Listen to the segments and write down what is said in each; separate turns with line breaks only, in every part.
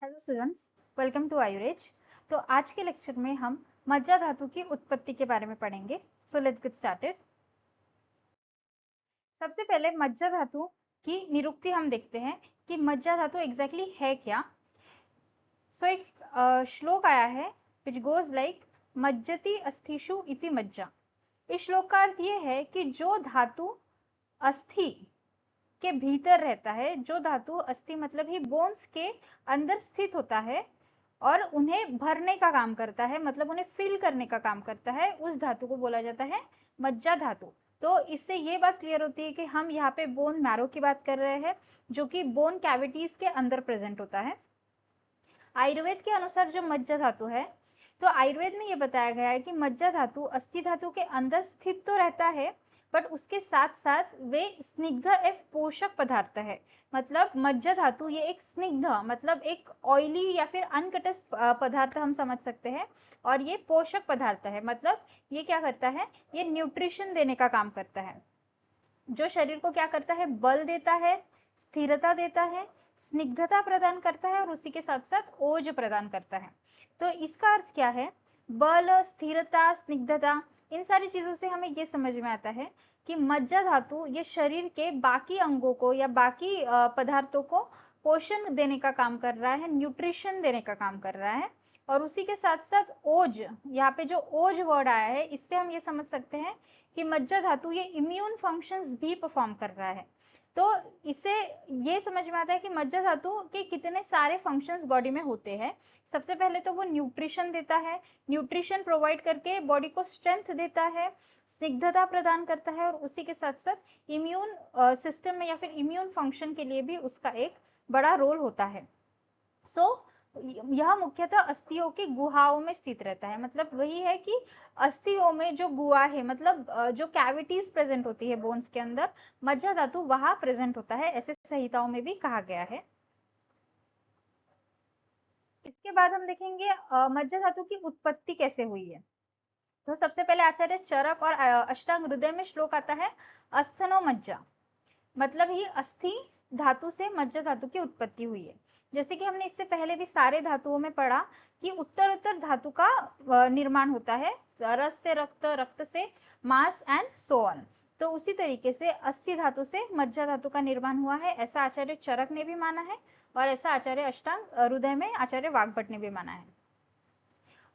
Hello students, welcome to Ayurage. तो आज के लेक्चर में हम मज्जा धातु की उत्पत्ति के बारे में पढ़ेंगे। So let's get started. सबसे पहले मज्जा धातु की निरुक्ति हम देखते हैं कि मज्जा धातु एग्जैक्टली है क्या। सो एक श्लोक आया है विच गोज लाइक मज्जति अस्थिषु इति मज्जा। इस श्लोक का अर्थ ये है कि जो धातु अस्थि के भीतर रहता है, जो धातु अस्थि मतलब ही बोन्स के अंदर स्थित होता है और उन्हें भरने का काम करता है, मतलब उन्हें फिल करने का काम करता है, उस धातु को बोला जाता है मज्जा धातु। तो इससे ये बात क्लियर होती है कि हम यहाँ पे बोन मैरो की बात कर रहे हैं, जो कि बोन कैविटीज के अंदर प्रेजेंट होता है। आयुर्वेद के अनुसार जो मज्जा धातु है, तो आयुर्वेद में ये बताया गया है कि मज्जा धातु अस्थि धातु के अंदर स्थित तो रहता है, बट उसके साथ साथ वे स्निग्ध एवं पोषक पदार्थ है। मतलब मज्जा धातु ये एक स्निग्ध मतलब एक ऑयली या फिर अनकटस पदार्थ हम समझ सकते हैं, और ये पोषक पदार्थ है। मतलब ये क्या करता है, ये न्यूट्रिशन देने का काम करता है, जो शरीर को क्या करता है, बल देता है, स्थिरता देता है, स्निग्धता प्रदान करता है और उसी के साथ साथ ओज प्रदान करता है। तो इसका अर्थ क्या है, बल, स्थिरता, स्निग्धता, इन सारी चीजों से हमें ये समझ में आता है कि मज्जा धातु ये शरीर के बाकी अंगों को या बाकी पदार्थों को पोषण देने का काम कर रहा है, न्यूट्रिशन देने का काम कर रहा है। और उसी के साथ साथ ओज, यहाँ पे जो ओज वर्ड आया है, इससे हम ये समझ सकते हैं कि मज्जा धातु ये इम्यून फंक्शंस भी परफॉर्म कर रहा है। तो इससे ये समझ में आता है कि मज्जा धातु के कितने सारे फंक्शंस बॉडी में होते हैं। सबसे पहले तो वो न्यूट्रिशन देता है, न्यूट्रिशन प्रोवाइड करके बॉडी को स्ट्रेंथ देता है, स्निग्धता प्रदान करता है, और उसी के साथ साथ इम्यून सिस्टम में या फिर इम्यून फंक्शन के लिए भी उसका एक बड़ा रोल होता है। सो यह मुख्यतः अस्थियों की गुहाओं में स्थित रहता है। मतलब वही है कि अस्थियों में जो गुहा है, मतलब जो कैविटीज प्रेजेंट होती है बोन्स के अंदर, मज्जा धातु वहां प्रेजेंट होता है, ऐसे संहिताओं में भी कहा गया है। इसके बाद हम देखेंगे मज्जा धातु की उत्पत्ति कैसे हुई है। तो सबसे पहले आचार्य चरक और अष्टांग हृदय में श्लोक आता है अस्थनो मज्जा, मतलब ही अस्थि धातु से मज्जा धातु की उत्पत्ति हुई है। जैसे कि हमने इससे पहले भी सारे धातुओं में पढ़ा कि उत्तर उत्तर धातु का निर्माण होता है, रस से रक्त, रक्त से मांस एंड सो ऑन। तो उसी तरीके से अस्थि धातु से मज्जा धातु का निर्माण हुआ है, ऐसा आचार्य चरक ने भी माना है, और ऐसा आचार्य अष्टांग हृदय में आचार्य वाग्भट ने भी माना है।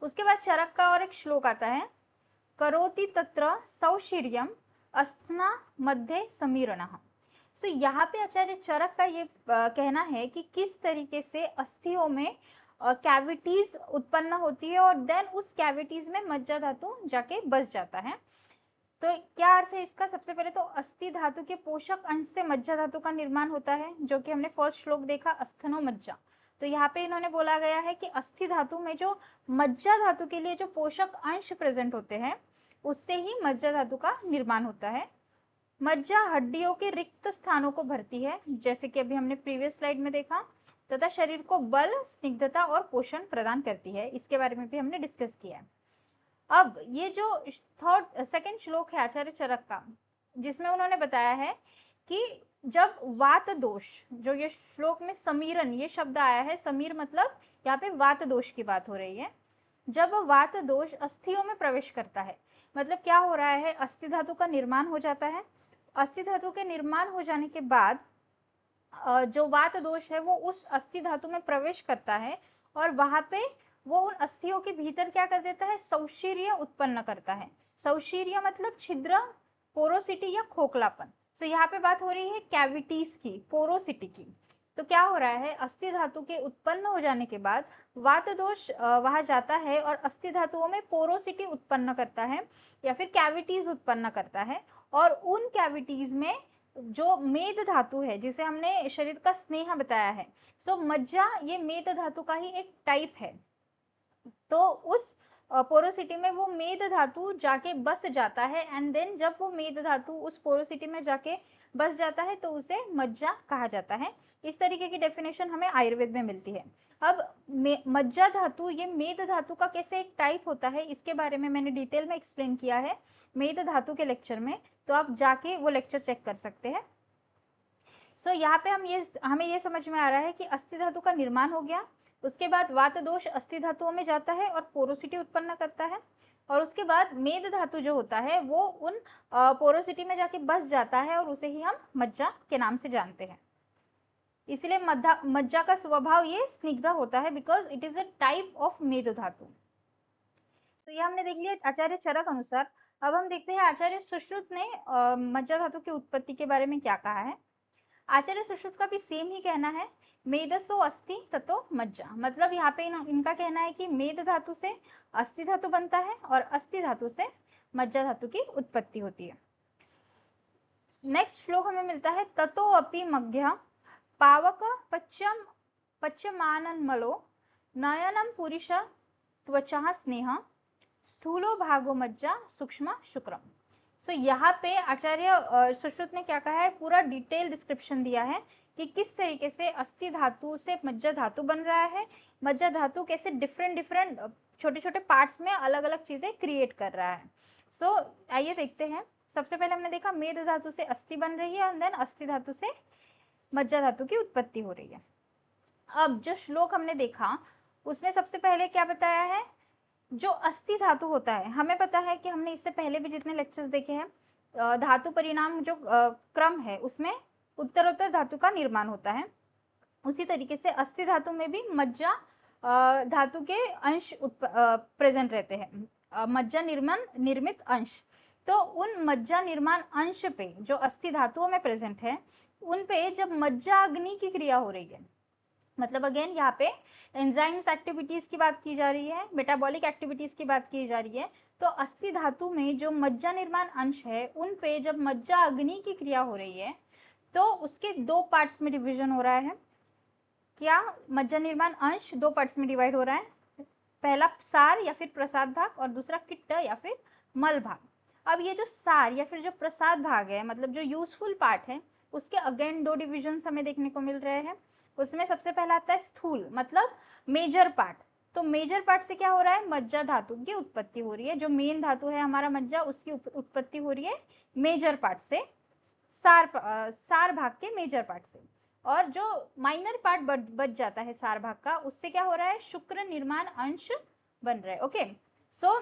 उसके बाद चरक का और एक श्लोक आता है, करोति तत्र सौशीर्यम अस्थना मध्य समीरणः। सो यहाँ पे आचार्य चरक का ये कहना है कि किस तरीके से अस्थियों में कैविटीज उत्पन्न होती है और देन उस कैविटीज में मज्जा धातु जाके बस जाता है। तो क्या अर्थ है इसका, सबसे पहले तो अस्थि धातु के पोषक अंश से मज्जा धातु का निर्माण होता है, जो कि हमने फर्स्ट श्लोक देखा अस्थनो मज्जा। तो यहाँ पे इन्होंने बोला गया है कि अस्थि धातु में जो मज्जा धातु के लिए जो पोषक अंश प्रेजेंट होते हैं, उससे ही मज्जा धातु का निर्माण होता है। मज्जा हड्डियों के रिक्त स्थानों को भरती है, जैसे कि अभी हमने प्रीवियस स्लाइड में देखा, तथा शरीर को बल, स्निग्धता और पोषण प्रदान करती है। इसके बारे में भी हमने डिस्कस किया है। अब ये जो सेकंड श्लोक है आचार्य चरक का, जिसमें उन्होंने बताया है कि जब वात दोष, जो ये श्लोक में समीरन ये शब्द आया है, समीर मतलब यहाँ पे वात दोष की बात हो रही है। जब वात दोष अस्थियों में प्रवेश करता है, मतलब क्या हो रहा है, अस्थि धातु का निर्माण हो जाता है। अस्थि धातु के निर्माण हो जाने के बाद जो वात दोष है वो उस अस्थि धातु में प्रवेश करता है, और वहां पे वो उन अस्थियों के भीतर क्या कर देता है, सौशीर्य उत्पन्न करता है। सौशीर्य मतलब छिद्र, पोरोसिटी या खोखलापन। तो यहाँ पे बात हो रही है कैविटीज की, पोरोसिटी की। तो क्या हो रहा है, अस्थि धातु के उत्पन्न हो जाने के बाद वात दोष वहां जाता है और अस्थि धातुओं में पोरोसिटी उत्पन्न करता है या फिर कैविटीज उत्पन्न करता है, और उन कैविटीज में जो मेद धातु है, जिसे हमने शरीर का स्नेह बताया है, सो मज्जा ये मेद धातु का ही एक टाइप है। तो उस पोरोसिटी में वो मेद धातु जाके बस जाता है, एंड देन जब वो मेद धातु उस पोरोसिटी में जाके बस जाता है तो उसे मज्जा कहा जाता है। इस तरीके की डेफिनेशन हमें आयुर्वेद में मिलती है। अब मज्जा धातु ये मेद धातु का कैसे एक टाइप होता है, इसके बारे में मैंने डिटेल में एक्सप्लेन किया है मेद धातु के लेक्चर में, तो आप जाके वो लेक्चर चेक कर सकते हैं। सो यहाँ पे हमें ये समझ में आ रहा है कि अस्थि धातु का निर्माण हो गया, उसके बाद वात दोष अस्थि धातुओं में जाता है और पोरोसिटी उत्पन्न करता है, और उसके बाद मेद धातु जो होता है वो उन पोरोसिटी में जाके बस जाता है और उसे ही हम मज्जा के नाम से जानते हैं। इसलिए मज्जा का स्वभाव ये स्निग्ध होता है, because it is a type of मेद धातु। तो ये हमने देख लिया आचार्य चरक अनुसार। अब हम देखते हैं आचार्य सुश्रुत ने मज्जा धातु की उत्पत्ति के बारे में क्या कहा है। आचार्य सुश्रुत का भी सेम ही कहना है, मेदसो अस्थि ततो मज्जा। मतलब यहाँ पे इनका कहना है कि मेद धातु से अस्थि धातु बनता है और अस्थि धातु से मज्जा धातु की उत्पत्ति होती है। नेक्स्ट श्लोक हमें मिलता है, ततो अपि मध्य पावक पच्यमानन्मलो नयनम पुरुष त्वचा स्नेह स्थूलो भागो मज्जा सूक्ष्म शुक्रम। सो यहाँ पे आचार्य सुश्रुत ने क्या कहा है, पूरा डिटेल डिस्क्रिप्शन दिया है कि किस तरीके से अस्थि धातु से मज्जा धातु बन रहा है, मज्जा धातु कैसे डिफरेंट छोटे छोटे पार्ट्स में अलग अलग चीजें क्रिएट कर रहा है। सो आइए देखते हैं। सबसे पहले हमने देखा मेद धातु से अस्थि बन रही है और देन अस्थि धातु से मज्जा धातु की उत्पत्ति हो रही है। अब जो श्लोक हमने देखा उसमें सबसे पहले क्या बताया है, जो अस्थि धातु होता है, हमें पता है कि हमने इससे पहले भी जितने लेक्चर्स देखे हैं धातु परिणाम जो क्रम है उसमें उत्तरोत्तर धातु का निर्माण होता है। उसी तरीके से अस्थि धातु में भी मज्जा धातु के अंश प्रेजेंट रहते हैं, मज्जा निर्मित अंश। तो उन मज्जा निर्माण अंश पे जो अस्थि धातुओं में प्रेजेंट है उन पे जब मज्जा अग्नि की क्रिया हो रही है, मतलब अगेन यहाँ पे एंजाइम्स एक्टिविटीज की बात की जा रही है, मेटाबॉलिक एक्टिविटीज की बात की जा रही है, तो अस्थि धातु में जो मज्जा निर्माण अंश है उन पे जब मज्जा अग्नि की क्रिया हो रही है तो उसके दो पार्ट्स में डिवीजन हो रहा है। क्या मज्जा निर्माण अंश दो पार्ट्स में डिवाइड हो रहा है, पहला सार या फिर प्रसाद भाग और दूसरा किट्ट या फिर मल भाग। अब ये जो सार या फिर जो प्रसाद भाग है, मतलब जो यूजफुल पार्ट है, उसके अगेन दो डिविजन हमें देखने को मिल रहे हैं। उसमें सबसे पहला आता है स्थूल, मतलब मेजर पार्ट। तो मेजर पार्ट से क्या हो रहा है, मज्जा धातु की उत्पत्ति हो रही है। जो मेन धातु है हमारा मज्जा, उसकी उत्पत्ति हो रही है मेजर पार्ट से, सार भाग के मेजर पार्ट से। और जो माइनर पार्ट बच जाता है सार भाग का, उससे क्या हो रहा है, शुक्र निर्माण अंश बन रहा है। ओके, सो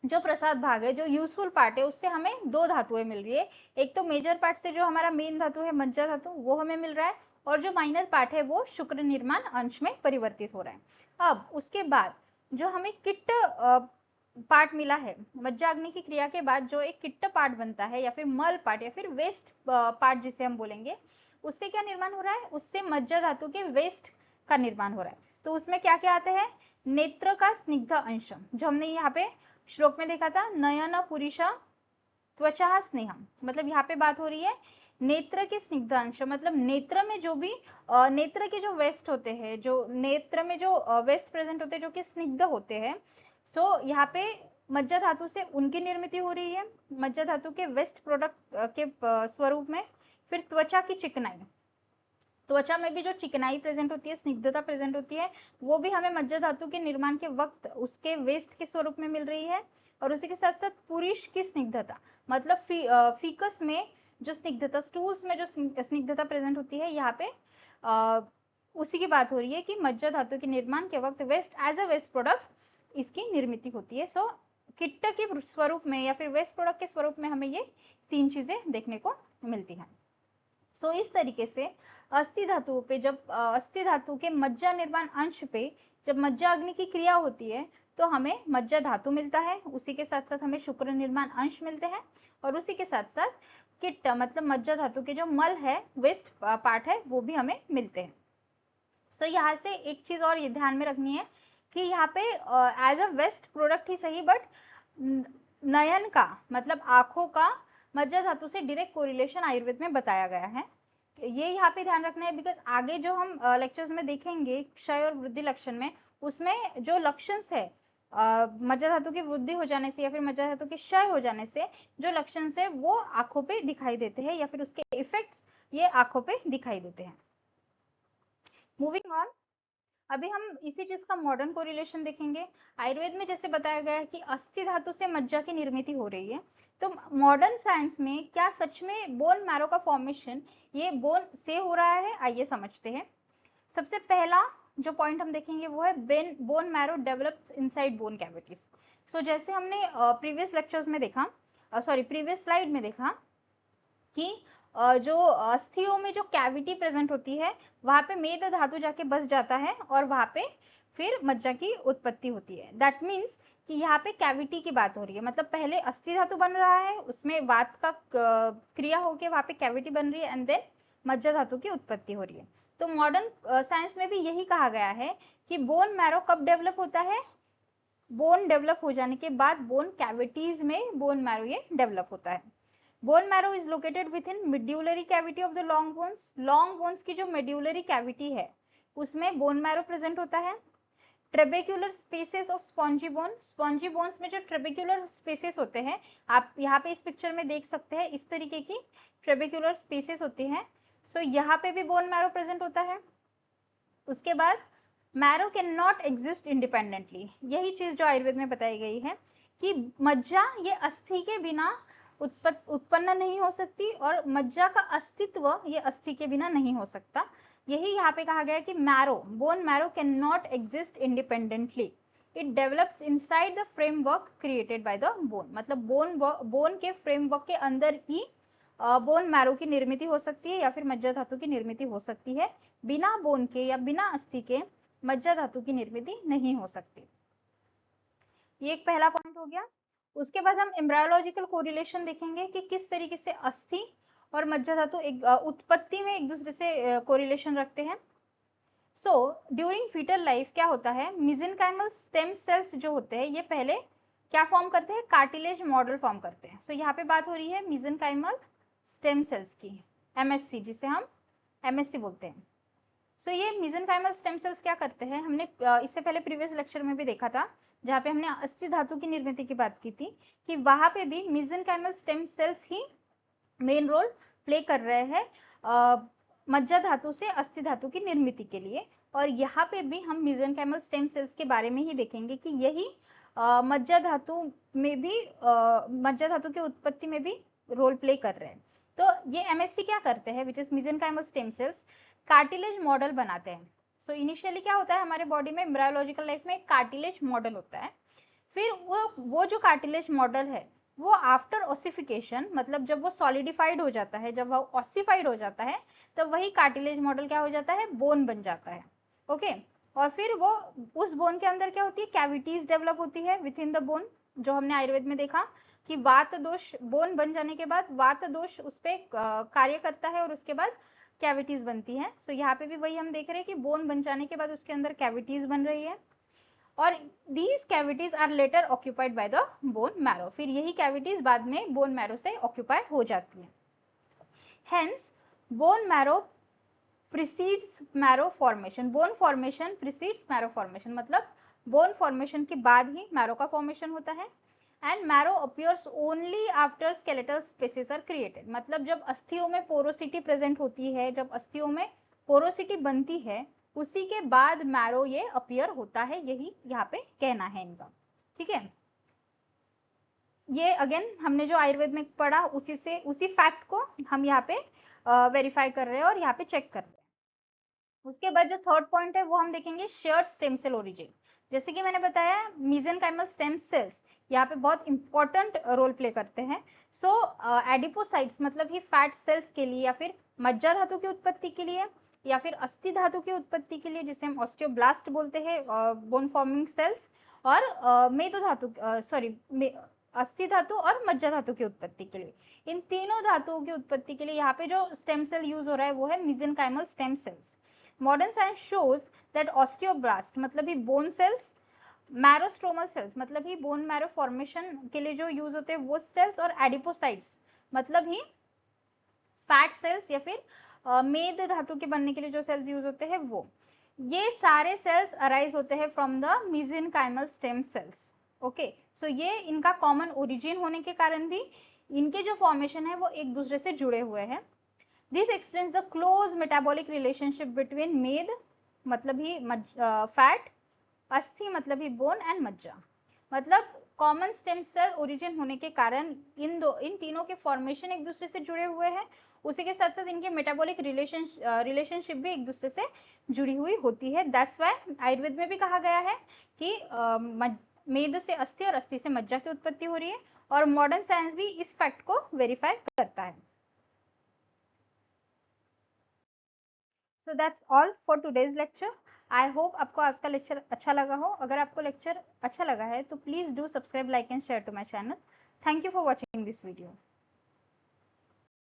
जो प्रसाद भाग है, जो यूजफुल पार्ट है, उससे हमें दो धातुएं मिल रही है। एक तो मेजर पार्ट से जो हमारा मेन धातु है मज्जा धातु, वो हमें मिल रहा है, और जो माइनर पार्ट है वो शुक्र निर्माण अंश में परिवर्तित हो रहा है। अब उसके बाद जो हमें किट्ट पार्ट मिला है, मज्जा अग्नि की क्रिया के बाद जो एक किट्ट पार्ट बनता है या फिर मल पार्ट या फिर वेस्ट पार्ट जिसे हम बोलेंगे, उससे क्या निर्माण हो रहा है, उससे मज्जा धातु के वेस्ट का निर्माण हो रहा है। तो उसमें क्या क्या आते हैं, नेत्र का स्निग्ध अंश, जो हमने यहाँ पे श्लोक में देखा था, नयन पुरुष त्वचा स्नेह, मतलब यहाँ पे बात हो रही है नेत्र के स्निग्ध अंश, मतलब नेत्र में जो भी नेत्र के जो वेस्ट होते हैं, जो नेत्र में जो वेस्ट प्रेजेंट होते हैं जो कि स्निग्ध होते हैं, सो यहाँ पे मज्जा धातु से उनकी निर्मित हो रही है, मज्जा धातु के वेस्ट प्रोडक्ट के स्वरूप में। फिर त्वचा की चिकनाई, त्वचा में भी जो चिकनाई प्रेजेंट होती है, स्निग्धता प्रेजेंट होती है, वो भी हमें मज्जा धातु के निर्माण के वक्त उसके वेस्ट के स्वरूप में मिल रही है। और उसी के साथ साथ पुरुष की स्निग्धता, मतलब फीकस में जो स्निग्धता, स्टूल्स में जो स्निग्धता प्रेजेंट होती है, यहाँ पे उसी की बात हो रही है कि मज्जा धातु के निर्माण के वक्त waste as a waste product इसकी निर्मित होती है। सो किट्ट के स्वरूप में या फिर वेस्ट प्रोडक्ट के स्वरूप में हमें ये तीन चीजें देखने को मिलती हैं। सो इस तरीके से अस्थि धातु पे जब अस्थि धातु के मज्जा निर्माण अंश पे जब मज्जा अग्नि की क्रिया होती है तो हमें मज्जा धातु मिलता है, उसी के साथ साथ हमें शुक्र निर्माण अंश मिलते हैं, और उसी के साथ साथ किट्ट मतलब मज्जा धातु के जो मल है, वेस्ट पार्ट है, वो भी हमें मिलते हैं। सो यहाँ से एक चीज और ये ध्यान में रखनी है कि यहाँ पे एज अ वेस्ट प्रोडक्ट ही सही, बट नयन का मतलब आंखों का मज्जा धातु से डायरेक्ट कोरिलेशन आयुर्वेद में बताया गया है। ये यहाँ पे ध्यान रखना है, बिकॉज आगे जो हम लेक्चर्स में देखेंगे क्षय और वृद्धि लक्षण में, उसमें जो लक्षण है मज्जा धातु की वृद्धि हो जाने से या फिर मज्जा धातु के क्षय हो जाने से जो लक्षण है वो आंखों पे दिखाई देते हैं, या फिर उसके इफेक्ट्स ये आंखों पे दिखाई देते हैं। मूविंग ऑन, अभी हम इसी चीज का मॉडर्न कोरिलेशन देखेंगे। आयुर्वेद में जैसे बताया गया है कि अस्थि धातु से मज्जा की निर्मित हो रही है, तो मॉडर्न साइंस में क्या सच में बोन मैरो का फॉर्मेशन ये बोन से हो रहा है? आइए समझते हैं। सबसे पहला जो पॉइंट हम देखेंगे वो है bone marrow develops inside bone cavities. So जैसे हमने प्रीवियस लेक्चर्स में देखा, सॉरी प्रीवियस स्लाइड में देखा कि जो अस्थियों में जो कैविटी प्रेजेंट होती है वहां पे मेद धातु जाके बस जाता है और वहां पे फिर मज्जा की उत्पत्ति होती है। दैट मीन्स कि यहाँ पे कैविटी की बात हो रही है, मतलब पहले अस्थि धातु बन रहा है, उसमें वात का क्रिया होके वहां पे कैविटी बन रही है एंड देन मज्जा धातु की उत्पत्ति हो रही है। तो मॉडर्न साइंस में भी यही कहा गया है कि बोन मैरो कब डेवलप होता है? बोन डेवलप हो जाने के बाद बोन कैविटीज में बोन मैरो ये डेवलप होता है। Bone marrow is located with in medullary cavity of the long bones. Long bones की जो मेड्यूलरी कैविटी है उसमें बोन मैरो प्रेजेंट होता है। Trabecular spaces of spongy bone, spongy bones में जो ट्रेबेक्युलर स्पेसेस होते हैं, आप यहाँ पे इस पिक्चर में देख सकते हैं, इस तरीके की ट्रेबेक्युलर स्पेसेस होती हैं। सो यहाँ पे भी बोन मैरो प्रेजेंट होता है। उसके बाद marrow can not exist independently, यही चीज जो आयुर्वेद में बताई गई है कि मज्जा ये अस्थि के बिना उत्पन्न नहीं हो सकती और मज्जा का अस्तित्व ये अस्थि के बिना नहीं हो सकता। यही यहाँ पे कहा गया है कि marrow, bone marrow can not exist independently, it develops inside the framework created by the bone. मतलब बोन के फ्रेमवर्क के अंदर ही बोन मैरो की निर्मित हो सकती है या फिर मज्जा धातु की निर्मित हो सकती है। बिना बोन के या बिना अस्थि के मज्जा धातु की निर्मित नहीं हो सकती। ये एक पहला पॉइंट हो गया। उसके बाद हम एम्ब्रायोलॉजिकल कोरिलेशन देखेंगे कि किस तरीके से अस्थि और मज्जा धातु एक उत्पत्ति में एक दूसरे से कोरिलेशन रखते हैं। सो ड्यूरिंग फीटल लाइफ क्या होता है, मिजेनकाइमल स्टेम सेल्स जो होते हैं ये पहले क्या फॉर्म करते हैं? कार्टिलेज मॉडल फॉर्म करते हैं। सो यहाँ पे बात हो रही है मिजेनकाइमल स्टेम सेल्स की, एमएससी, जिसे हम एमएससी बोलते हैं। सो ये मिजेनकाइमल स्टेम सेल्स क्या करते हैं, हमने इससे पहले प्रीवियस लेक्चर में भी देखा था जहाँ पे हमने अस्थि धातु की निर्मित की बात की थी कि वहां पे भी मिजेनकाइमल स्टेम सेल्स ही मेन रोल प्ले कर रहे हैं मज्जा धातु से अस्थि धातु की निर्मित के लिए। और यहाँ पे भी हम मिजेनकाइमल स्टेम सेल्स के बारे में ही देखेंगे कि यही मज्जा धातु में भी मज्जा धातु की उत्पत्ति में भी रोल प्ले कर रहे हैं। तो ये एमएससी क्या करते हैं, which is mesenchymal stem cells, cartilage model बनाते हैं। सो इनिशियली क्या होता है हमारे बॉडी में, एम्ब्रायोलॉजिकल लाइफ में कार्टिलेज मॉडल होता है। फिर वो जो कार्टिलेज मॉडल है वो आफ्टर ऑसिफिकेशन, मतलब जब वो सॉलिडिफाइड हो जाता है, जब वो ऑसिफाइड हो जाता है, तो वही कार्टिलेज मॉडल क्या हो जाता है? बोन बन जाता है। ओके, और फिर वो उस बोन के अंदर क्या होती है? कैविटीज डेवलप होती है विद इन द बोन, जो हमने आयुर्वेद में देखा कि वात दोष, बोन बन जाने के बाद वात दोष उस पर कार्य करता है और उसके बाद कैविटीज बनती है। सो यहाँ पे भी वही हम देख रहे हैं कि बोन बन जाने के बाद उसके अंदर कैविटीज बन रही है और these cavities are later occupied by the bone marrow। फिर यही cavities बाद में bone marrow से occupy हो जाती है। Hence bone marrow precedes marrow formation। bone formation precedes marrow formation, मतलब bone formation के बाद ही marrow का formation होता है। And marrow appears only after skeletal spaces are created। मतलब जब अस्थियों में porosity present होती है, जब अस्थियों में porosity बनती है, उसी के बाद मैरो ये अपीयर होता है, यही यहाँ पे कहना है इनका। ठीक है, ये अगेन हमने जो आयुर्वेद में पढ़ा उसी से, उसी फैक्ट को हम यहाँ पे वेरीफाई कर रहे हैं और यहाँ पे चेक कर रहे हैं। उसके बाद जो थर्ड पॉइंट है वो हम देखेंगे शेयर्ड स्टेम सेल ओरिजिन। जैसे कि मैंने बताया मेसेनकाइमल स्टेम सेल्स यहाँ पे बहुत इंपॉर्टेंट रोल प्ले करते हैं। सो एडिपोसाइट्स मतलब ही फैट सेल्स के लिए या फिर मज्जा धातु की उत्पत्ति के लिए या फिर अस्थि धातु की उत्पत्ति के लिए, जिसे हम ऑस्टियोब्लास्ट बोलते हैं, बोन फॉर्मिंग सेल्स, और मेदो धातु, सॉरी अस्थि धातु और मज्जा धातु की उत्पत्ति के लिए, इन तीनों धातुओं की उत्पत्ति के लिए यहाँ पे जो स्टेम सेल यूज हो रहा है वो है mesenchymal stem sales. Modern science shows that osteoblast मतलब ही बोन सेल्स, मैरोस्ट्रोमल सेल्स मतलब ही बोन मैरो फॉर्मेशन के लिए जो यूज होते हैं वो सेल्स, और एडिपोसाइट्स मतलब ही फैट सेल्स या फिर मेद धातु के बनने के लिए जो सेल्स यूज होते हैं वो, ये सारे सेल्स अराइज होते हैं from the mesenchymal stem cells. Okay, so ये इनका कॉमन ओरिजिन होने के कारण भी इनके जो फॉर्मेशन है वो एक दूसरे से जुड़े हुए हैं। This explains the close metabolic relationship between मेद, मतलब ही फैट, अस्थि मतलब ही बोन, एंड मज्जा मतलब कॉमन स्टेम सेल ओरिजिन होने के कारण इन तीनों के फॉर्मेशन एक दूसरे से जुड़े हुए हैं। उसी के साथ साथ इनके मेटाबॉलिक रिलेशनशिप भी एक दूसरे से जुड़ी हुई होती है। दैट्स व्हाई आयुर्वेद में भी कहा गया है कि मेद से अस्थि और अस्थि से मज्जा की उत्पत्ति हो रही है, और मॉडर्न साइंस भी इस फैक्ट को वेरीफाई करता है। So that's all for today's lecture. I hope आपको आज का लेक्चर अच्छा लगा हो। अगर आपको लेक्चर अच्छा लगा है तो please do subscribe, like and share to my channel. Thank you for watching this video.